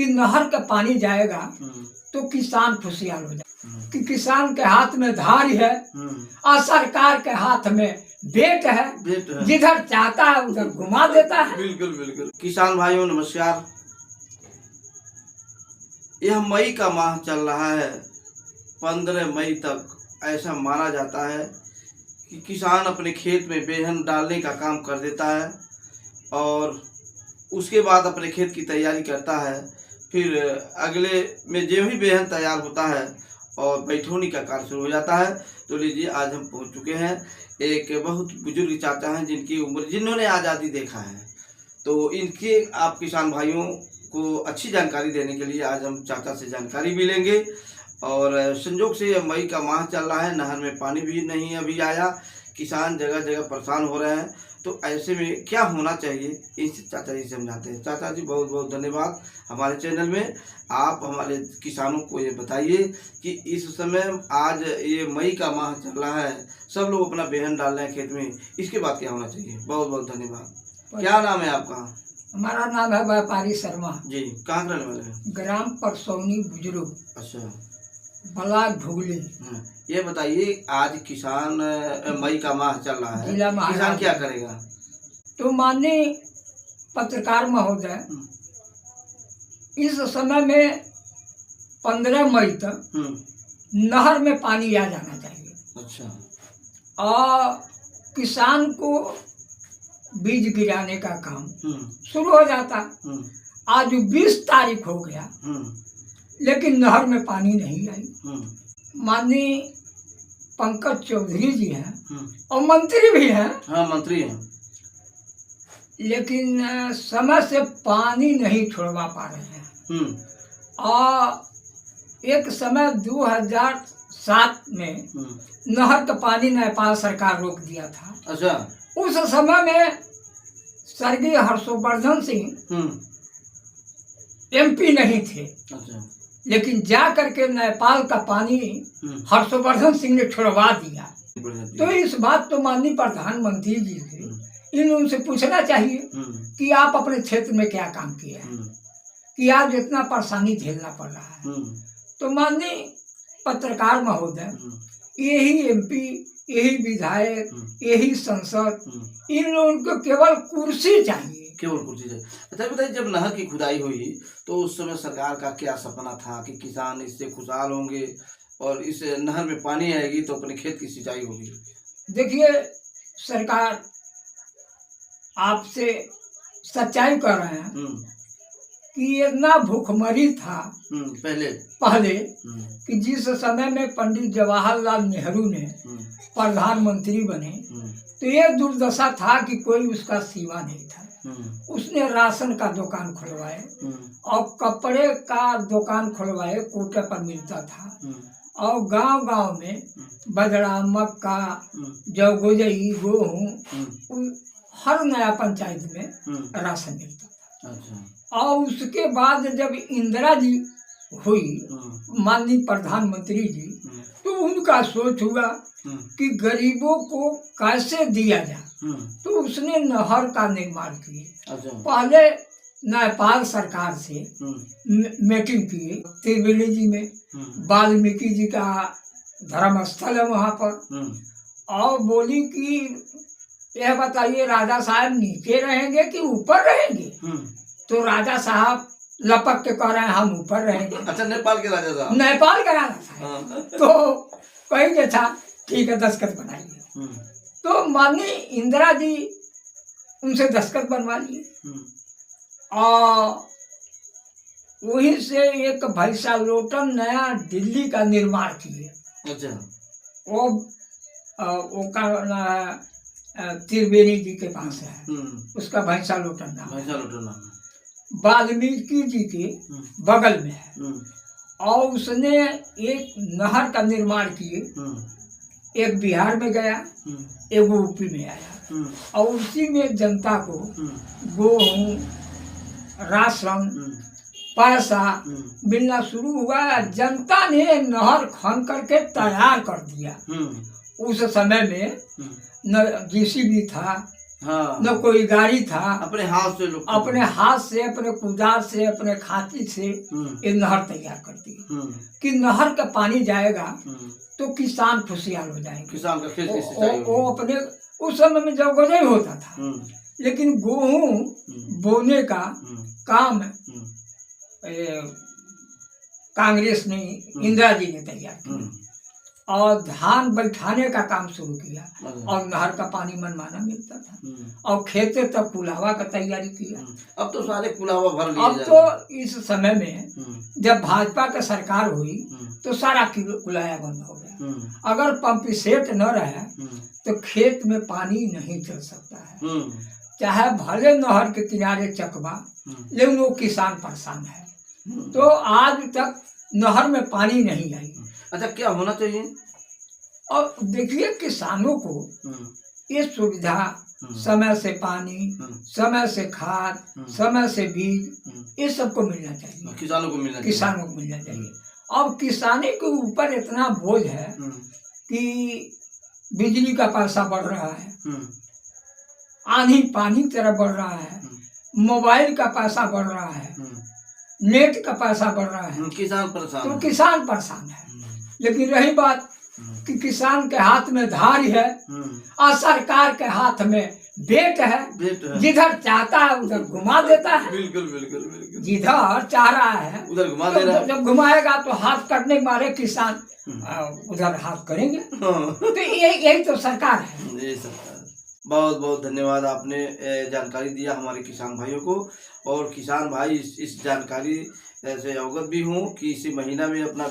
कि नहर का पानी जाएगा तो किसान खुशहाल हो जाए कि किसान के हाथ में धार है और सरकार के हाथ में बेट है, जिधर चाहता है उधर घुमा देता है। बिल्कुल बिल्कुल। किसान भाइयों नमस्कार। यह मई का माह चल रहा है। 15 मई तक ऐसा माना जाता है कि किसान अपने खेत में बेहन डालने का काम कर देता है और उसके बाद अपने खेत की तैयारी करता है। फिर अगले में जो भी बेहन तैयार होता है और बैठोनी का कार्य शुरू हो जाता है। तो लीजिए आज हम पहुंच चुके हैं, एक बहुत बुजुर्ग चाचा हैं जिनकी उम्र, जिन्होंने आज़ादी देखा है। तो इनके आप किसान भाइयों को अच्छी जानकारी देने के लिए आज हम चाचा से जानकारी भी लेंगे। और संजोग से यह मई का माह चल रहा है, नहर में पानी भी नहीं अभी आया, किसान जगह जगह परेशान हो रहे हैं। तो ऐसे में क्या होना चाहिए, इस चाचा जी समझाते हैं। चाचा जी बहुत बहुत धन्यवाद हमारे चैनल में। आप हमारे किसानों को ये बताइए कि इस समय आज ये मई का माह चल रहा है, सब लोग अपना बेहन डाल रहे हैं खेत में, इसके बाद क्या होना चाहिए। बहुत बहुत धन्यवाद। क्या नाम है आपका? हमारा नाम है व्यापारी शर्मा जी। कहाँ के रहने वाले हैं? ग्राम परसौनी बुजुर्ग, अच्छा, ब्लॉक ढुगली। ये बताइए आज किसान मई का माह चल रहा है, किसान क्या करेगा? तो माननीय पत्रकार महोदय, इस समय में 15 मई तक नहर में पानी आ जाना चाहिए। अच्छा। और किसान को बीज गिराने का काम शुरू हो जाता। आज 20 तारीख हो गया लेकिन नहर में पानी नहीं आई। माननीय पंकज चौधरी जी हैं और मंत्री भी हैं। हाँ, मंत्री हैं, लेकिन समय से पानी नहीं छोड़वा पा रहे हैं। और एक समय 2007 में नहर का पानी नेपाल सरकार रोक दिया था। अच्छा। उस समय में स्वर्गीय हर्षवर्धन सिंह MP नहीं थे। अच्छा। लेकिन जा करके नेपाल का पानी हर्षवर्धन सिंह ने छुड़वा दिया। तो इस बात तो माननीय प्रधानमंत्री जी से इन उनसे पूछना चाहिए कि आप अपने क्षेत्र में क्या काम किया है कि आज इतना परेशानी झेलना पड़ रहा है। तो माननीय पत्रकार महोदय, यही MP, यही विधायक, यही संसद, इन लोगों को केवल कुर्सी चाहिए, केवल कुर्सी चाहिए। अच्छा बताइए, जब नहर की खुदाई हुई तो उस समय सरकार का क्या सपना था कि किसान इससे खुशहाल होंगे और इस नहर में पानी आएगी तो अपने खेत की सिंचाई होगी? देखिए, सरकार आपसे सच्चाई कर रहे हैं कि इतना भूखमरी था पहले कि जिस समय में पंडित जवाहरलाल नेहरू ने प्रधानमंत्री बने तो ये दुर्दशा था कि कोई उसका सीमा नहीं था। उसने राशन का दुकान खुलवाए और कपड़े का दुकान खुलवाए, कोटे पर मिलता था। और गांव गांव में बजरा, मक्का, जौ, गोजई, गेहूं, हर नया पंचायत में राशन मिलता था। अच्छा। और उसके बाद जब इंदिरा जी हुई, माननीय प्रधानमंत्री जी, तो उनका सोच हुआ कि गरीबों को कैसे दिया जाए। तो उसने नहर का निर्माण किए। अच्छा। पहले नेपाल सरकार से मीटिंग किए त्रिवेणी जी में, वाल्मीकि जी का धर्मस्थल है वहाँ पर, और बोली कि यह बताइए राजा साहब नीचे रहेंगे कि ऊपर रहेंगे। तो राजा साहब लपक के कह रहे हैं हम ऊपर रहेंगे। अच्छा, नेपाल के राजा साहब? नेपाल का राजा साहब। तो कहेंगे था ठीक है, दस्तखत बनाइए। तो माननीय इंदिरा जी उनसे दस्तखत बनवा लिए और वहीं से एक भैंसा लोटन नया दिल्ली का निर्माण किए। अच्छा। वो का त्रिवेणी जी के पास है, उसका भैंसा लोटन नाम, वाल्मीकि जी के बगल में है। और उसने एक नहर का निर्माण किए, एक बिहार में गया, एक UP में आया, और उसी में जनता को गेहूं, राशन, पैसा मिलना शुरू हुआ। जनता ने नहर खन करके तैयार कर दिया। उस समय में न JCB था, हाँ, न कोई गाड़ी था, अपने हाथ से लोग अपने हाथ से, अपने कुदार से, अपने खांची से ये नहर तैयार करती है कि नहर का पानी जाएगा तो किसान खुशहाल हो जाएंगे। किसान का खेत की सिंचाई वो अपने उस समय में जब नहीं होता था, लेकिन गेहूं बोने का काम कांग्रेस ने, इंदिरा जी ने तैयार किया और धान बैठाने का काम शुरू किया और नहर का पानी मनमाना मिलता था और खेते तक कुलावा का तैयारी किया। अब तो सारे कुलावा भर लिए अब तो इस समय में जब भाजपा का सरकार हुई तो सारा कुलाया बंद हो गया। अगर पंप सेट न रहे तो खेत में पानी नहीं चल सकता है, चाहे भले नहर के किनारे चकवा, लेकिन वो किसान परेशान है। तो आज तक नहर में पानी नहीं आई। अच्छा, क्या होना चाहिए? और देखिए किसानों को ये सुविधा, समय से पानी, समय से खाद, समय से बीज, ये सबको मिलना चाहिए। किसानों को मिलना चाहिए। अब किसानी के ऊपर इतना बोझ है कि बिजली का पैसा बढ़ रहा है, आंधी पानी की तरह बढ़ रहा है, मोबाइल का पैसा बढ़ रहा है, नेट का पैसा बढ़ रहा है, किसान परेशान है। लेकिन रही बात कि किसान के हाथ में धारी है और सरकार के हाथ में बेट है, जिधर चाहता है उधर घुमा देता है। बिल्कुल। जिधर चाह रहा है उधर घुमा दे रहा है। जब घुमाएगा तो हाथ करने के मारे किसान उधर हाथ करेंगे। तो यही तो सरकार है। ये सरकार। बहुत बहुत धन्यवाद, आपने जानकारी दिया हमारे किसान भाइयों को। और किसान भाई इस जानकारी से अवगत भी हूँ कि इसी महीना में अपना